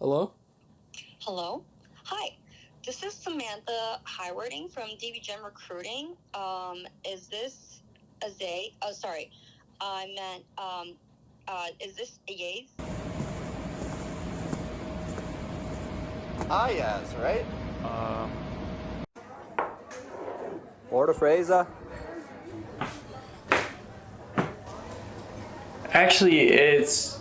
Hello? Hello? Hi. This is Samantha Highwarding from DB Recruiting. Is this 𝐴𝐧𝐿? Oh, sorry. I meant, is this 𝐴yaz? AyazJ, right? Order for 𝐴𝐧𝐿? Actually, it's...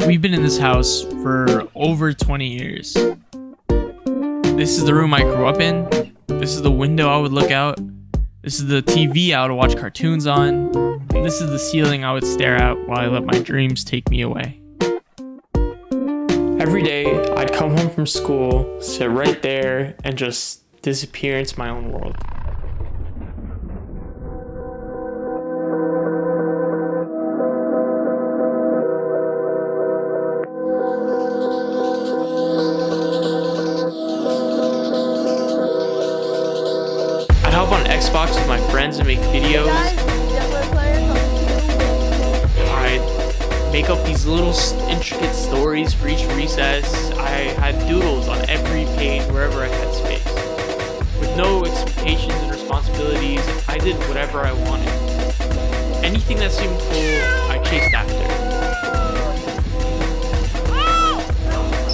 We've been in this house for over 20 years. This is the room I grew up in. This is the window I would look out. This is the TV I would watch cartoons on. And this is the ceiling I would stare at while I let my dreams take me away. Every day, I'd come home from school, sit right there, and just disappear into my own world. Hop on Xbox with my friends and make videos. I'd make up these little intricate stories for each recess. I had doodles on every page wherever I had space. With no expectations and responsibilities, I did whatever I wanted. Anything that seemed cool, I chased after.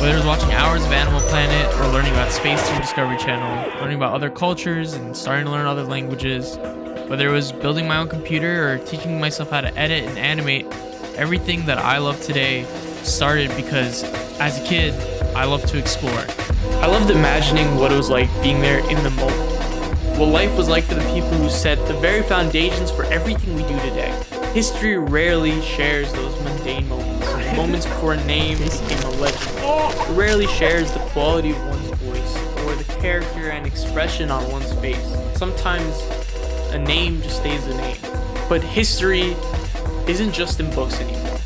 Whether it was watching hours of Animal Planet or learning about space through Discovery Channel, learning about other cultures and starting to learn other languages, whether it was building my own computer or teaching myself how to edit and animate, everything that I love today started because as a kid, I loved to explore. I loved imagining what it was like being there in the moment. What life was like for the people who set the very foundations for everything we do today. History rarely shares those mundane moments before a name became a legend. It rarely shares the quality of one's voice or the character and expression on one's face. Sometimes a name just stays a name. But history isn't just in books anymore.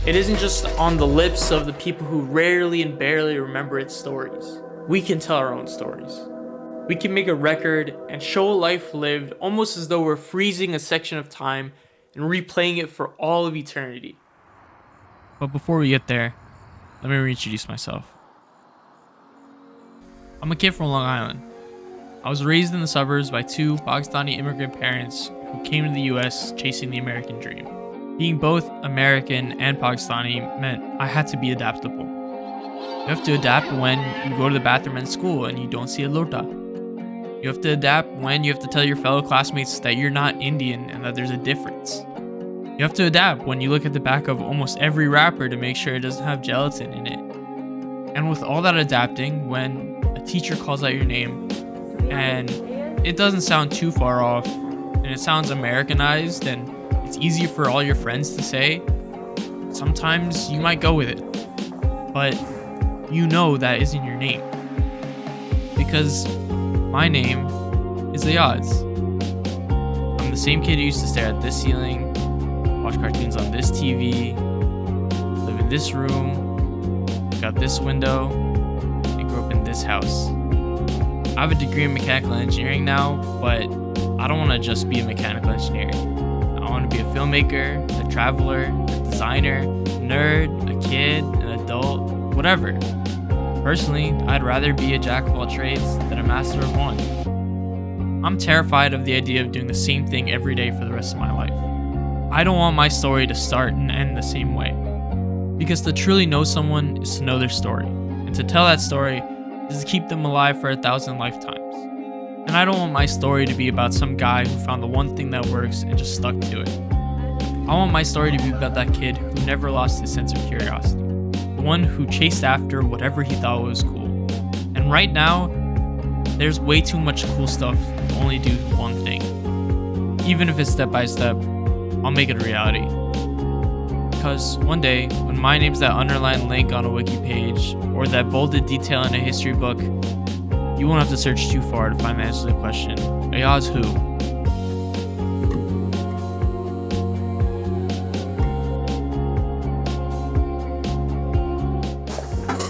It isn't just on the lips of the people who rarely and barely remember its stories. We can tell our own stories. We can make a record and show a life lived almost as though we're freezing a section of time and replaying it for all of eternity. But before we get there, let me reintroduce myself. I'm a kid from Long Island. I was raised in the suburbs by two Pakistani immigrant parents who came to the US chasing the American dream. Being both American and Pakistani meant I had to be adaptable. You have to adapt when you go to the bathroom in school and you don't see a lota. You have to adapt when you have to tell your fellow classmates that you're not Indian and that there's a difference. You have to adapt when you look at the back of almost every wrapper to make sure it doesn't have gelatin in it. And with all that adapting, when a teacher calls out your name and it doesn't sound too far off and it sounds Americanized and it's easy for all your friends to say, sometimes you might go with it. But you know that isn't your name. Because my name is AyazJ. I'm the same kid who used to stare at this ceiling, watch cartoons on this TV, live in this room, look out this window, and grew up in this house. I have a degree in mechanical engineering now, but I don't want to just be a mechanical engineer. I want to be a filmmaker, a traveler, a designer, nerd, a kid, an adult, whatever. Personally, I'd rather be a jack of all trades than a master of one. I'm terrified of the idea of doing the same thing every day for the rest of my life. I don't want my story to start and end the same way. Because to truly know someone is to know their story. And to tell that story is to keep them alive for 1,000 lifetimes. And I don't want my story to be about some guy who found the one thing that works and just stuck to it. I want my story to be about that kid who never lost his sense of curiosity. The one who chased after whatever he thought was cool. And right now, there's way too much cool stuff to only do one thing. Even if it's step by step, I'll make it a reality. Because one day, when my name's that underlined link on a wiki page, or that bolded detail in a history book, you won't have to search too far to find the answer to the question, AyazJ.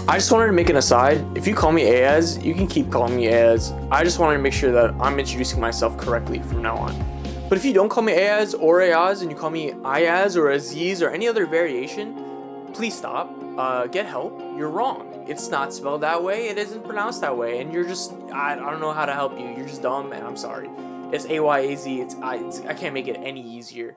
I just wanted to make an aside. If you call me Ayaz, you can keep calling me Ayaz. I just wanted to make sure that I'm introducing myself correctly from now on. But if you don't call me Ayaz or Ayaz and you call me Ayaz or Aziz or any other variation, please stop. Get help. You're wrong. It's not spelled that way. It isn't pronounced that way. And you're just, I don't know how to help you. You're just dumb and I'm sorry. It's AYAZ. I can't make it any easier.